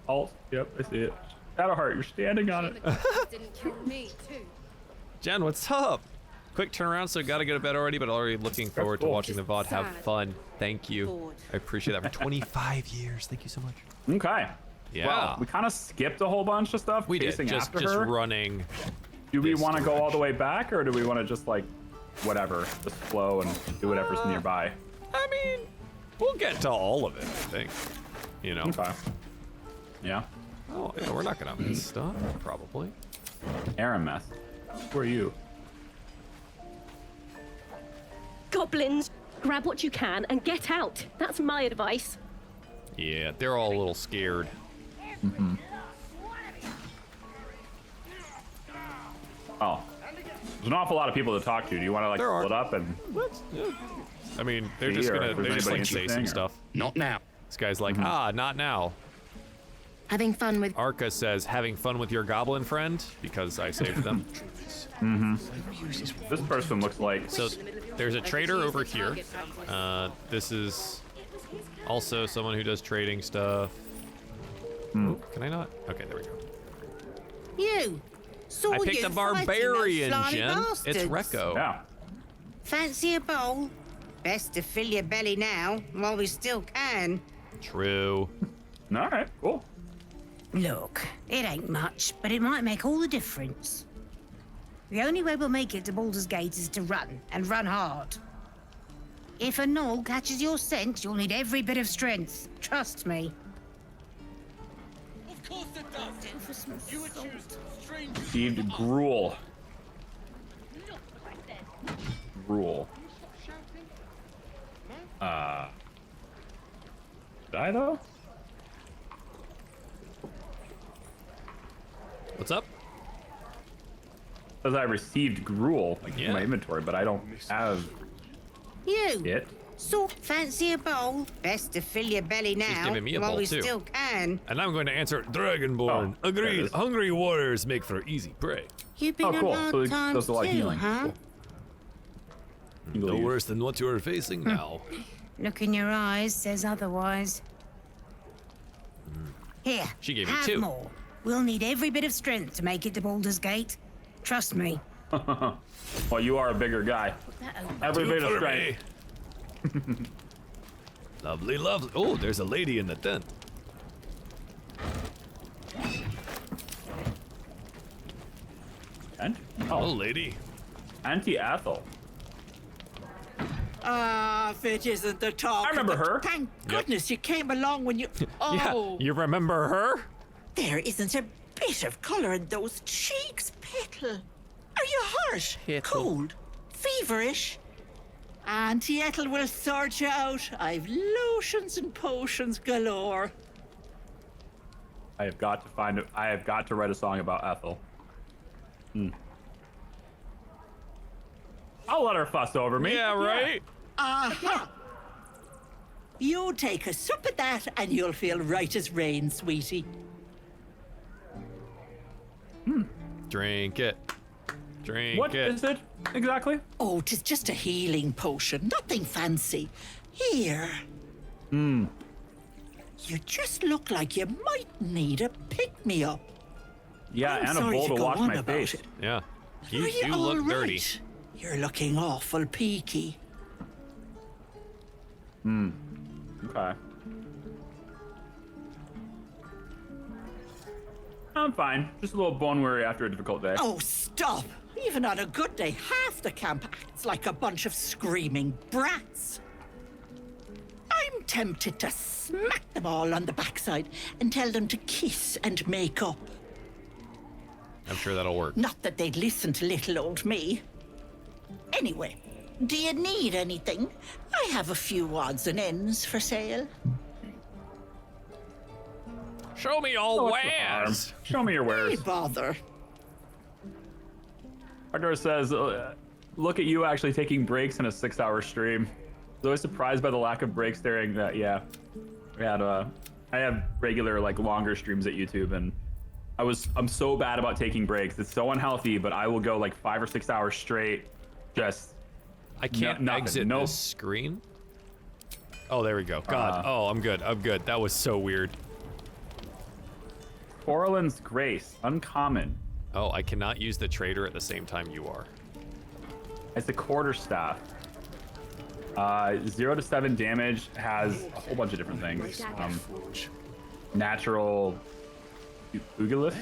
Alt. Yep, I see it. Shadowheart, you're standing on it. Didn't kill me, too. Jen, what's up? Quick turnaround, so gotta go to bed already, but already looking forward to cool. watching the VOD. Have Sad. fun. Thank you. I appreciate that for 25 years. Thank you so much. Okay. Yeah. Well, we kind of skipped a whole bunch of stuff. We did. chasing Just after her. running. Do we this want to go all direction. the way back, or do we want to just like, whatever, just flow and do whatever's nearby? I mean, we'll get to all of it, I think. You know. Okay. Yeah. Oh, yeah, we're not gonna miss stuff, probably. Arameth, who are you? Goblins, grab what you can and get out. That's my advice. Yeah, they're all a little scared. Oh, there's an awful lot of people to talk to. Do you want to like There are. split up and? What? Yeah. I mean, they're See, just or gonna if there's they're just like anybody say some interesting, or- stuff. Not now. This guy's like, not now. Having fun with Arca says, having fun with your goblin friend, because I saved them. This person looks like. So there's a trader over here. This is also someone who does trading stuff. Oh, can I not? Okay, there we go. you. Saw I picked you a fighting those barbarian, slimy Jen. It's bastards. Recco. Yeah. Fancy a bowl? Best to fill your belly now, while we still can. True. All right, cool. Look, it ain't much, but it might make all the difference. The only way we'll make it to Baldur's Gate is to run, and run hard. If a gnoll catches your scent, you'll need every bit of strength. Trust me. Of course it does. You would choose strange. Received gruel. Gruel. Did I though? What's up? Says I received gruel in Yeah. my inventory, but I don't have You! it. Sort fancy a bowl? Best to fill your belly now, giving me a while bowl, we too. still can. And I'm going to answer Dragonborn. Oh, there it Agreed. is. Hungry warriors make for easy prey. You've been Oh, cool. on hard So it times does a lot of too, healing. huh? Cool. No worse than what you're facing now. Look in your eyes says otherwise. Here, She gave me have 2. more. We'll need every bit of strength to make it to Baldur's Gate. Trust me. Well, you are a bigger guy. Every bit of For strength. me. Lovely, lovely. Oh, there's a lady in the tent. And Hello, lady. Auntie Ethel. Ah, if it isn't the talk. I remember her. Thank goodness you came along when you. Oh, Yeah, you remember her? there isn't a bit of colour in those cheeks, Petal. Are you hurt? Petal. Cold? Feverish? Auntie Ethel will sort you out. I've lotions and potions galore. I have got to find it. I have got to write a song about Ethel. I'll let her fuss over me. Yeah, right? Aha! You take a sip of that and you'll feel right as rain, sweetie. Drink it. Drink What it. is it exactly? Oh, 'tis just a healing potion, nothing fancy. Here. You just look like you might need a pick-me-up. Yeah, I'm and a sorry bowl to to go wash on my about face. it. Yeah. You Are you do all look dirty. right? You're looking awful peaky. Okay. I'm fine. Just a little bone weary after a difficult day. Oh, stop! Even on a good day, half the camp acts like a bunch of screaming brats. I'm tempted to smack them all on the backside and tell them to kiss and make up. I'm sure that'll work. Not that they'd listen to little old me. Anyway, do you need anything? I have a few odds and ends for sale. Show me your wares. Show me your wares. Hey, bother. Hardcore says, look at you actually taking breaks in a 6-hour stream. I was always surprised by the lack of breaks during that. Yeah, we had I have regular like longer streams at YouTube, and I'm so bad about taking breaks. It's so unhealthy, but I will go like 5 or 6 hours straight. Just I can't nothing. exit Nope. this screen. Oh, there we go. God. Oh, I'm good. I'm good. That was so weird. Corallin's Grace, uncommon. Oh, I cannot use the trader at the same time you are. It's a quarterstaff. 0 to 7 damage, has a whole bunch of different things. Natural pugilist?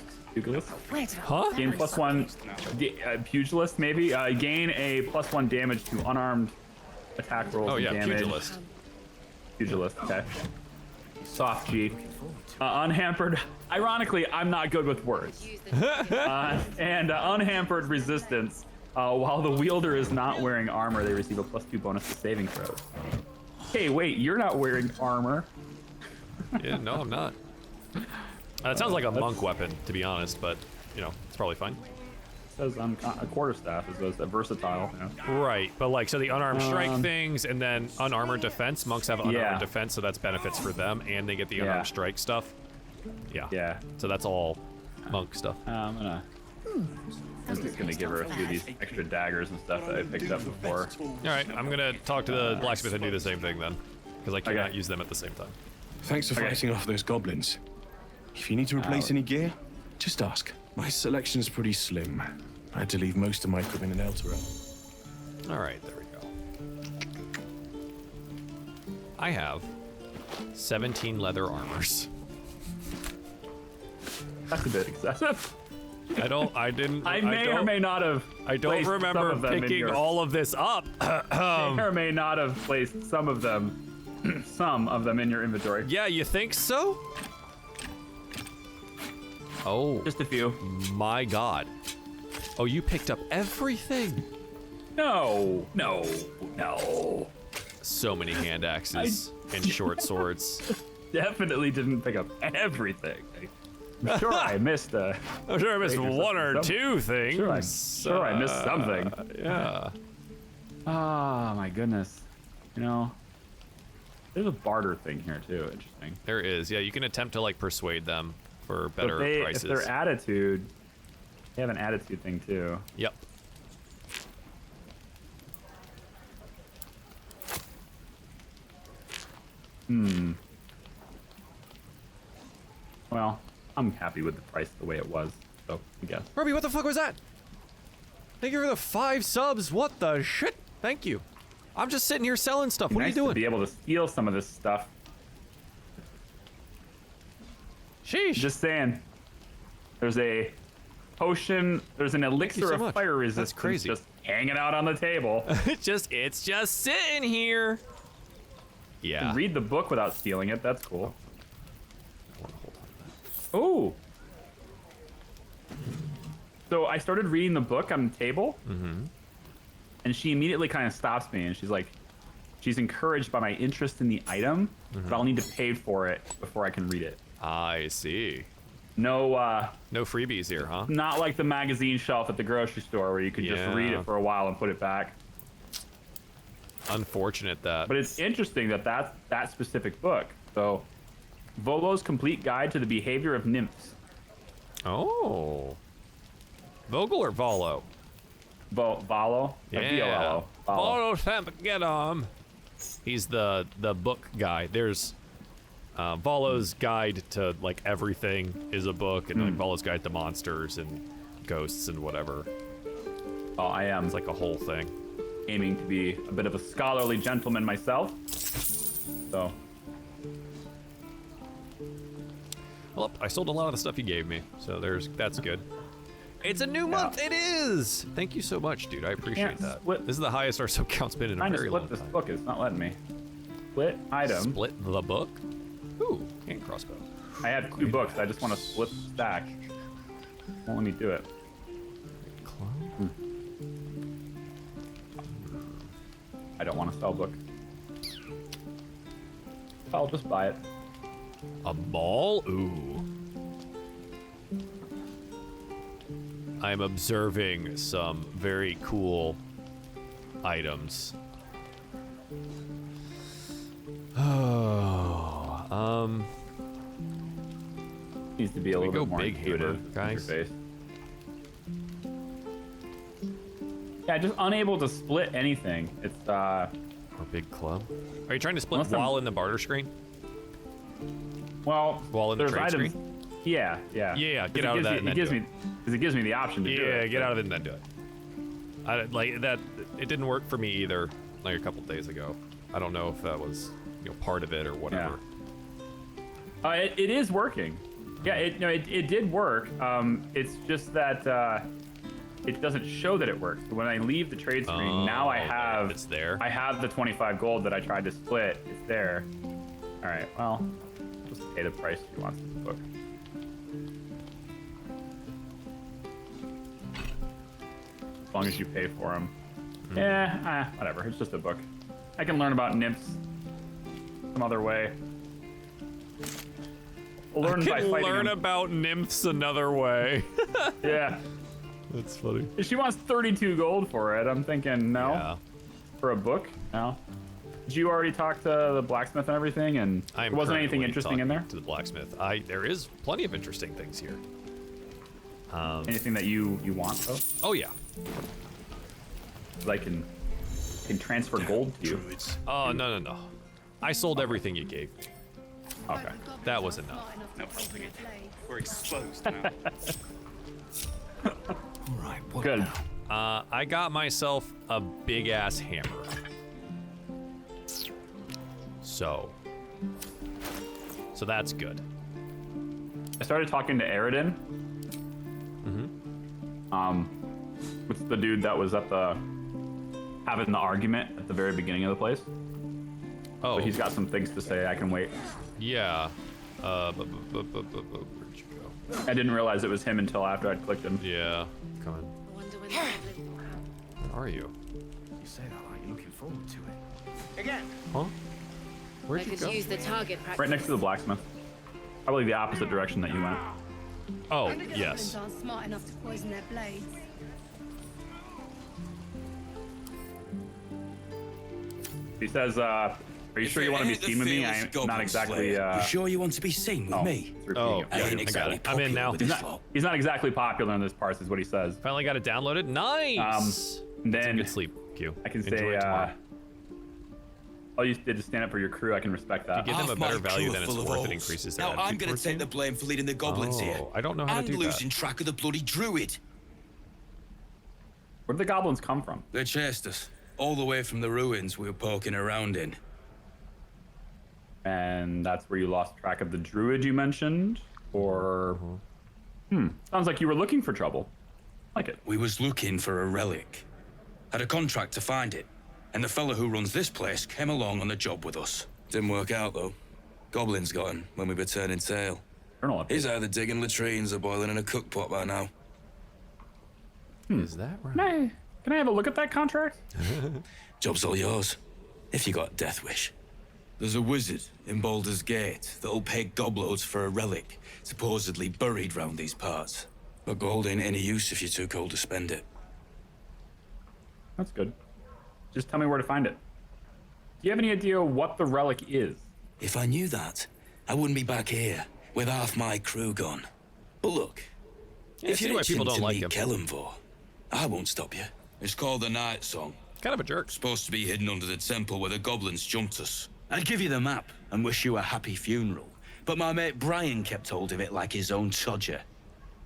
Huh? Gain +1 pugilist maybe. Gain a +1 damage to unarmed attack rolls. Oh yeah, and damage. pugilist. Pugilist, okay. Soft G. Unhampered. Ironically, I'm not good with words. And unhampered resistance. While the wielder is not wearing armor, they receive a +2 bonus to saving throws. Hey, wait, you're not wearing armor. Yeah, no, I'm not. It sounds like a monk weapon, to be honest, but you know, it's probably fine. It says a quarterstaff is a versatile. You know? Right, but like, so the unarmed strike things, and then unarmored defense. Monks have unarmored Yeah. defense, so that's benefits for them, and they get the Yeah. unarmed strike stuff. Yeah. Yeah. So that's all monk stuff. I'm just gonna give her a few of these extra daggers and stuff that I picked up before. All right, I'm gonna talk to the blacksmith and do the same thing then, because I cannot use them at the same time. Thanks for fighting off those goblins. If you need to replace any gear, just ask. My selection's pretty slim. I had to leave most of my equipment in Elturel. All right, there we go. I have 17 leather armors. That's a bit excessive. I may or may not have. I don't remember picking all of this up. May or may not have placed some of them in your inventory. Yeah, you think so? Oh. Just a few. My God. Oh, you picked up everything. No. So many hand axes and short swords. Definitely didn't pick up everything. I'm sure I missed I'm sure I missed one or two things. Sure I missed something. Yeah. Oh my goodness. You know, there's a barter thing here too. Interesting. There is. Yeah, you can attempt to like persuade them for better prices. If their attitude, they have an attitude thing too. Yep. Well, I'm happy with the price the way it was, so I guess. Ruby, what the fuck was that? Thank you for the 5 subs. What the shit? Thank you. I'm just sitting here selling stuff. What are you doing? To be able to steal some of this stuff. Sheesh. Just saying. There's a potion. There's an elixir of fire resistance. That's crazy. Just hanging out on the table. It's just sitting here. Yeah. You can read the book without stealing it. That's cool. Oh. So I started reading the book on the table, and she immediately kind of stops me, and she's like, she's encouraged by my interest in the item, but I'll need to pay for it before I can read it. I see. No freebies here, huh? Not like the magazine shelf at the grocery store where you could just read it for a while and put it back. Unfortunate that. But it's interesting that that's that specific book. So, Volo's Complete Guide to the Behavior of Nymphs. Oh. Vogel or Volo? Volo? Yeah. Volo. Get on. He's the book guy. There's Volo's Guide to like everything is a book, and like Volo's Guide to monsters and ghosts and whatever. Oh, I am. It's like a whole thing. Aiming to be a bit of a scholarly gentleman myself. So. Well, I sold a lot of the stuff you gave me, so that's good. It's a new month. It is. Thank you so much, dude. I appreciate that. This is the highest our sub count's been in a very long time. This book. It's not letting me. Split item. Split the book. Ooh, and crossbow. I have 2 books. I just want to split the stack. Won't let me do it. I don't want to sell a book. I'll just buy it. A ball? Ooh. I'm observing some very cool items. Oh, needs to be a little bit more big hammer, guys. Yeah, just unable to split anything. It's or big club. Are you trying to split while in the barter screen? Well, while in the trade items. screen? Yeah. Get out of that. It gives me the option to do it. Yeah, get out of it and then do it. Like that. It didn't work for me either. Like a couple days ago. I don't know if that was part of it or whatever. Yeah. It is working. Yeah, it did work. It's just that it doesn't show that it works. When I leave the trade screen, now I have it's there. I have the 25 gold that I tried to split. It's there. All right. Well, just pay the price if you want this book. As long as you pay for them. Yeah, whatever. It's just a book. I can learn about nymphs some other way. Learn about nymphs another way. Yeah. That's funny. She wants 32 gold for it. I'm thinking, no. Yeah. For a book? No. Did you already talk to the blacksmith and everything? And there wasn't anything interesting in there? To the blacksmith. There is plenty of interesting things here. Anything that you want, though? Oh, yeah. I can transfer gold to you. Oh, no. I sold everything you gave me. Okay. That was enough. No helping it. We're exposed now. Alright, what Good. now? I got myself a big-ass hammer. So that's good. I started talking to Aridin. It's the dude that was at having the argument at the very beginning of the place. Oh. But he's got some things to say. I can wait. Yeah. Where'd you go? I didn't realize it was him until after I'd clicked him. Yeah. Come on. Where are you? You say that like you're looking forward to it. Again. Huh? Where'd you go? Use the target practice. Right next to the blacksmith. Probably the opposite direction that you went. Oh, Goblins yes. aren't smart enough to poison their blades. He says, are you sure you want to be seen with me? I'm not exactly, You sure you want to be seen with me? Oh, yeah, yeah, I ain't I got exactly it. I'm in now. He's not exactly popular in this parts, is what he says. Finally got it downloaded. Nice. Then Good sleep, Q. I can Enjoy say, it tomorrow. all you did to stand up for your crew. I can respect that. If you give them a Half better my value, crew then are it's full of worth it. holes. Increases their Now I'm attitude going to towards take you. the blame for leading the goblins here. I don't know how to and do that. losing track of the bloody druid. Where did the goblins come from? They chased us all the way from the ruins we were poking around in. And that's where you lost track of the druid you mentioned? Or... Sounds like you were looking for trouble. Like it. We was looking for a relic. Had a contract to find it. And the fella who runs this place came along on the job with us. Didn't work out, though. Goblins got him when we were turning tail. He's either digging latrines or boiling in a cookpot by now. Is that right? Can I have a look at that contract? Job's all yours, if you got a death wish. There's a wizard in Baldur's Gate that'll pay gobloads for a relic, supposedly buried round these parts. But gold ain't any use if you're too cold to spend it. That's good. Just tell me where to find it. Do you have any idea what the relic is? If I knew that, I wouldn't be back here with half my crew gone. But look, Yeah, if see you're why people itching don't to like meet him. Kelemvor, I won't stop you. It's called the Night Song. Kind of a jerk. Supposed to be hidden under the temple where the goblins jumped us. I'd give you the map and wish you a happy funeral, but my mate Brian kept hold of it like his own todger.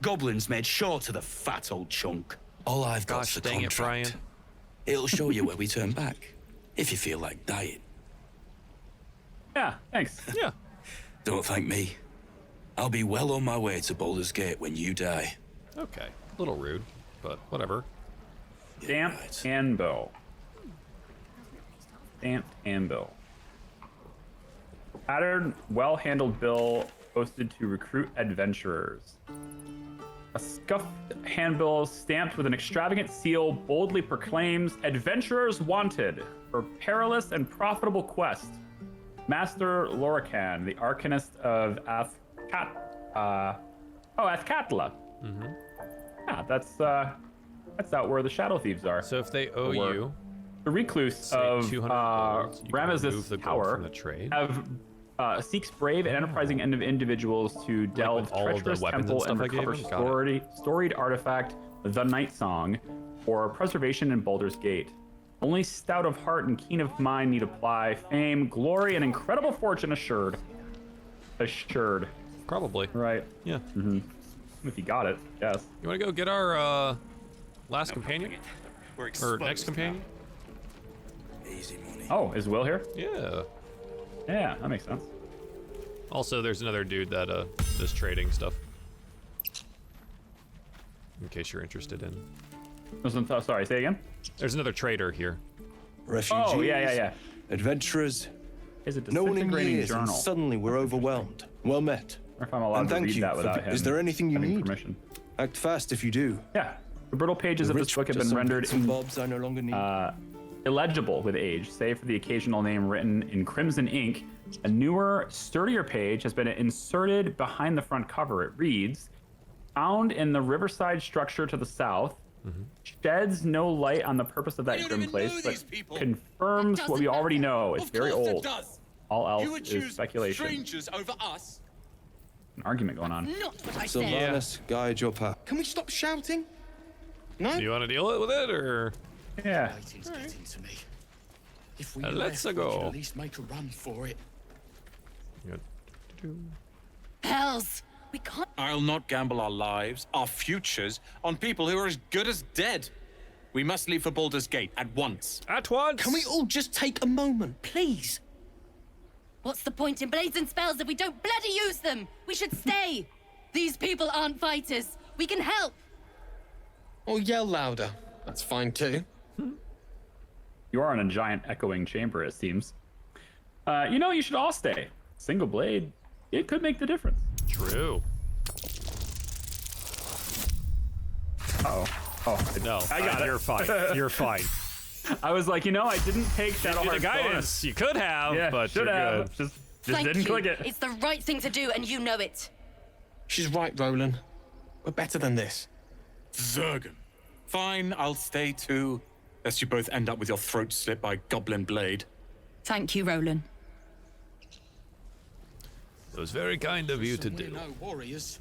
Goblins made sure to the fat old chunk. All I've got's the dang it, contract. Brian. It'll show you where we turn back, if you feel like dying. Yeah, thanks. Yeah. Don't thank me. I'll be well on my way to Baldur's Gate when you die. Okay. A little rude, but whatever. Stamped handbill. Stamped handbill. Patterned, well-handled bill posted to recruit adventurers. A scuffed handbill stamped with an extravagant seal boldly proclaims adventurers wanted for perilous and profitable quest. Master Lorican, the Arcanist of Athkatla. Yeah, that's out where the Shadow Thieves are. So if they owe you the recluse say of 200 gold, you can remove Ramesses the gold Tower from the trade. seeks brave and enterprising individuals to delve with all of the treacherous weapons and temple stuff and I gave recover him? Got it. storied artifact, the Night Song, for preservation in Baldur's Gate. Only stout of heart and keen of mind need apply. Fame, glory, and incredible fortune assured. Assured. Probably. Right. Yeah. If you got it, yes. You want to go get our last companion? Or next companion? Easy money. Oh, is Wyll here? Yeah. Yeah, that makes sense. Also, there's another dude that does trading stuff. In case you're interested in. Sorry, say again? There's another trader here. Refugees. Oh, yeah. Adventurers. Is it No one in disintegrating years, and journal? suddenly we're overwhelmed. Well met. Or if I'm allowed And to thank read you that for without him. Is there anything you having need? Permission. Act fast if you do. Yeah. The brittle pages The of this rich book have just been some rendered bits and bobs I no longer need. illegible with age, save for the occasional name written in crimson ink. A newer, sturdier page has been inserted behind the front cover. It reads, found in the riverside structure to the south, sheds no light on the purpose of that grim place, but confirms what we already know. It's very old. All else is speculation. Strangers over us. An argument going on. Not what I said. Sylvanas, guide your path. Can we stop shouting? No. Do you want to deal with it, or? Yeah. Waiting's getting to me. If we Let's left, go. we could at least make a run for it. Hells, we can't. I'll not gamble our lives, our futures, on people who are as good as dead. We must leave for Baldur's Gate at once. At once. Can we all just take a moment, please? What's the point in blades and spells if we don't bloody use them? We should stay. These people aren't fighters. We can help. Or yell louder. That's fine too. You are in a giant echoing chamber, it seems. You know, you should all stay. Single blade, it could make the difference. True. Uh-oh. Oh, no. I got it. You're fine. You're fine. I was like, you know, I didn't take Shadowheart's the guidance. bonus. You could have, but should you're have. good. Just Thank didn't you. click it. It's the right thing to do, and you know it. She's right, Roland. We're better than this. Zergan. Fine, I'll stay too. Lest you both end up with your throat slit by Goblin Blade. Thank you, Roland. It was very kind of you to We're do. no warriors.